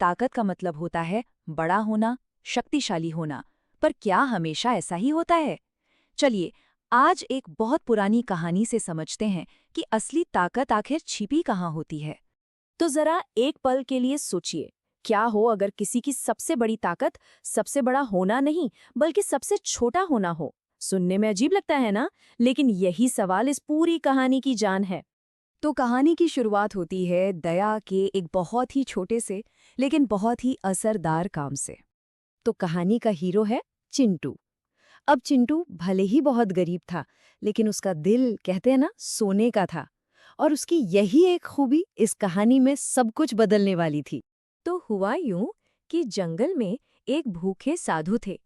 ताकत का मतलब होता है बड़ा होना, शक्तिशाली होना। पर क्या हमेशा ऐसा ही होता है? चलिए, आज एक बहुत पुरानी कहानी से समझते हैं कि असली ताकत आखिर छिपी कहाँ होती है। तो जरा एक पल के लिए सोचिए, क्या हो अगर किसी की सबसे बड़ी ताकत सबसे बड़ा होना नहीं बल्कि सबसे छोटा होना हो। सुनने में अजीब लगता है ना, लेकिन यही सवाल इस पूरी कहानी की जान है। तो कहानी की शुरुआत होती है दया के एक बहुत ही छोटे से लेकिन बहुत ही असरदार काम से। तो कहानी का हीरो है चिंटू। अब चिंटू भले ही बहुत गरीब था, लेकिन उसका दिल कहते हैं ना सोने का था। और उसकी यही एक खूबी इस कहानी में सब कुछ बदलने वाली थी। तो हुआ यूं कि जंगल में एक भूखे साधु थे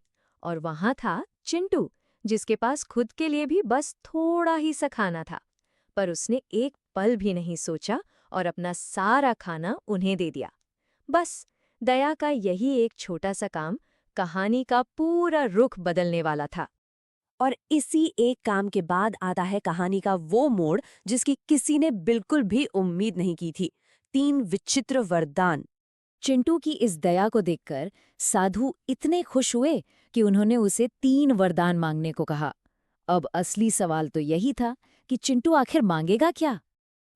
और वहां था चिंटू, जिसके पास खुद के लिए भी बस थोड़ा ही सा खाना था। पर उसने एक पल भी नहीं सोचा और अपना सारा खाना उन्हें दे दिया। बस दया का यही एक छोटा सा काम कहानी का पूरा रुख बदलने वाला था। और इसी एक काम के बाद आता है कहानी का वो मोड़ जिसकी किसी ने बिल्कुल भी उम्मीद नहीं की थी। 3 विचित्र वरदान। चिंटू की इस दया को देखकर साधु इतने खुश हुए कि उन्होंने उसे 3 वरदान मांगने को कहा। अब असली सवाल तो यही था कि चिंटू आखिर मांगेगा क्या।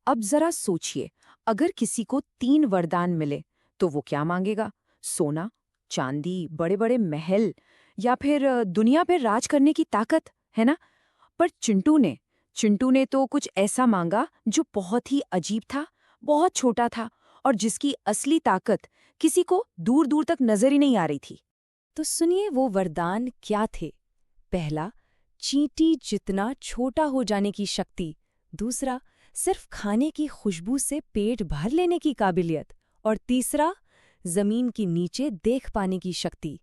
अब जरा सोचिए, अगर किसी को 3 वरदान मिले तो वो क्या मांगेगा? सोना, चांदी, बड़े बड़े महल, या फिर दुनिया पर राज करने की ताकत, है ना? पर चिंटू ने तो कुछ ऐसा मांगा जो बहुत ही अजीब था, बहुत छोटा था, और जिसकी असली ताकत किसी को दूर दूर तक नजर ही नहीं आ रही थी। तो सुनिए वो वरदान क्या थे। पहला, चींटी जितना छोटा हो जाने की शक्ति। दूसरा, सिर्फ खाने की खुशबू से पेट भर लेने की काबिलियत। और तीसरा, जमीन के नीचे देख पाने की शक्ति।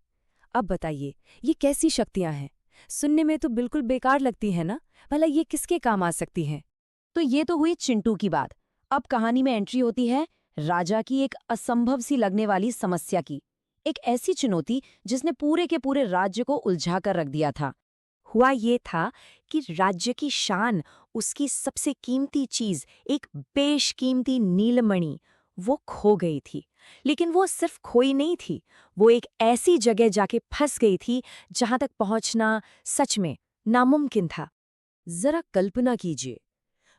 अब बताइए, ये कैसी शक्तियां हैं? सुनने में तो बिल्कुल बेकार लगती है ना। भला ये किसके काम आ सकती हैं? तो ये तो हुई चिंटू की बात। अब कहानी में एंट्री होती है राजा की एक असंभव सी लगने वाली समस्या की। एक ऐसी चुनौती जिसने पूरे के पूरे राज्य को उलझा कर रख दिया था। हुआ ये था कि राज्य की शान, उसकी सबसे कीमती चीज, एक बेशकीमती नीलमणि, वो खो गई थी। लेकिन वो सिर्फ खोई नहीं थी, वो एक ऐसी जगह जाके फंस गई थी जहां तक पहुंचना सच में नामुमकिन था। जरा कल्पना कीजिए,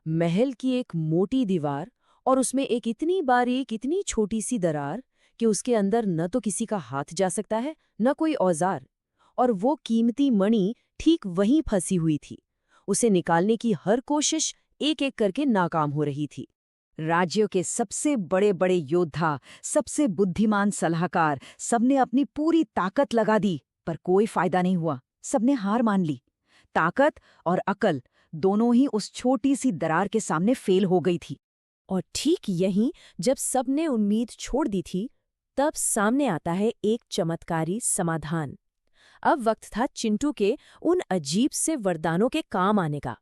महल की एक मोटी दीवार और उसमें एक इतनी बारीक, इतनी छोटी सी दरार कि उसके अंदर न तो किसी का हाथ जा सकता है, न कोई औजार। और वो कीमती मणि ठीक वहीं फंसी हुई थी। उसे निकालने की हर कोशिश एक एक करके नाकाम हो रही थी। राज्यों के सबसे बड़े बड़े योद्धा, सबसे बुद्धिमान सलाहकार, सबने अपनी पूरी ताकत लगा दी, पर कोई फायदा नहीं हुआ। सबने हार मान ली। ताकत और अकल दोनों ही उस छोटी सी दरार के सामने फेल हो गई थी। और ठीक यहीं जब सबने उम्मीद छोड़ दी थी, तब सामने आता है एक चमत्कारी समाधान। अब वक्त था चिंटू के उन अजीब से वरदानों के काम आने का।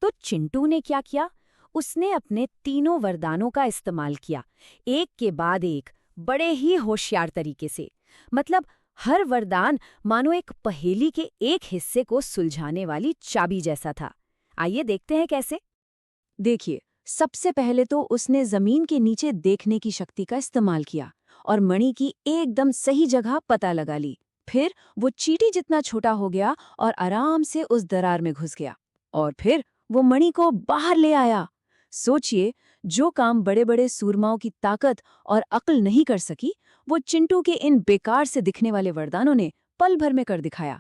तो चिंटू ने क्या किया? उसने अपने तीनों वरदानों का इस्तेमाल किया, एक के बाद एक, बड़े ही होशियार तरीके से। मतलब हर वरदान मानो एक पहेली के एक हिस्से को सुलझाने वाली चाबी जैसा था। आइए देखते हैं कैसे। देखिए, सबसे पहले तो उसने जमीन के नीचे देखने की शक्ति का इस्तेमाल किया और मणि की एकदम सही जगह पता लगा ली। फिर वो चींटी जितना छोटा हो गया और आराम से उस दरार में घुस गया, और फिर वो मणि को बाहर ले आया। सोचिए, जो काम बड़े बड़े सूरमाओं की ताकत और अक्ल नहीं कर सकी, वो चिंटू के इन बेकार से दिखने वाले वरदानों ने पल भर में कर दिखाया।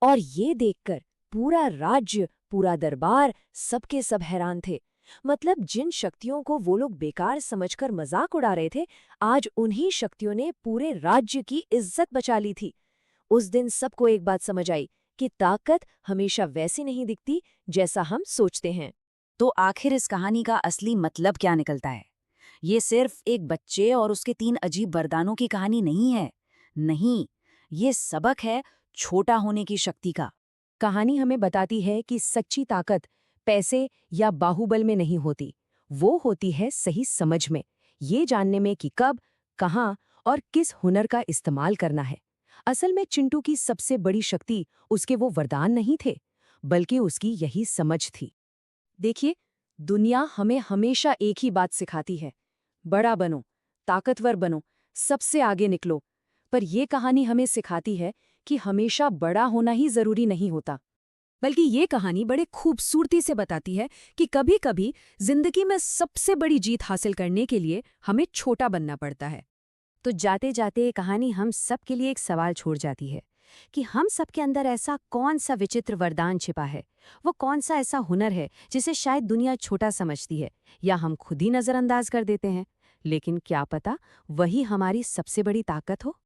और ये देखकर पूरा राज्य, पूरा दरबार, सबके सब हैरान थे। मतलब जिन शक्तियों को वो लोग बेकार समझकर मजाक उड़ा रहे थे, आज उन्हीं शक्तियों ने पूरे राज्य की इज्जत बचा ली थी। उस दिन सबको एक बात समझ आई कि ताकत हमेशा वैसी नहीं दिखती जैसा हम सोचते हैं। तो आखिर इस कहानी का असली मतलब क्या निकलता है? ये सिर्फ एक बच्चे और उसके 3 अजीब वरदानों की कहानी नहीं है। नहीं, ये सबक है छोटा होने की शक्ति का। कहानी हमें बताती है कि सच्ची ताकत पैसे या बाहुबल में नहीं होती, वो होती है सही समझ में, ये जानने में कि कब, कहाँ और किस हुनर का इस्तेमाल करना है। असल में चिंटू की सबसे बड़ी शक्ति उसके वो वरदान नहीं थे, बल्कि उसकी यही समझ थी। देखिए, दुनिया हमें हमेशा एक ही बात सिखाती है, बड़ा बनो, ताकतवर बनो, सबसे आगे निकलो। पर ये कहानी हमें सिखाती है कि हमेशा बड़ा होना ही जरूरी नहीं होता, बल्कि ये कहानी बड़े खूबसूरती से बताती है कि कभी-कभी जिंदगी में सबसे बड़ी जीत हासिल करने के लिए हमें छोटा बनना पड़ता है। तो जाते जाते ये कहानी हम सब के लिए एक सवाल छोड़ जाती है कि हम सब के अंदर ऐसा कौन सा विचित्र वरदान छिपा है, वो कौन सा ऐसा हुनर है जिसे शायद दुनिया छोटा समझती है या हम खुद ही नजरअंदाज कर देते हैं। लेकिन क्या पता वही हमारी सबसे बड़ी ताकत हो।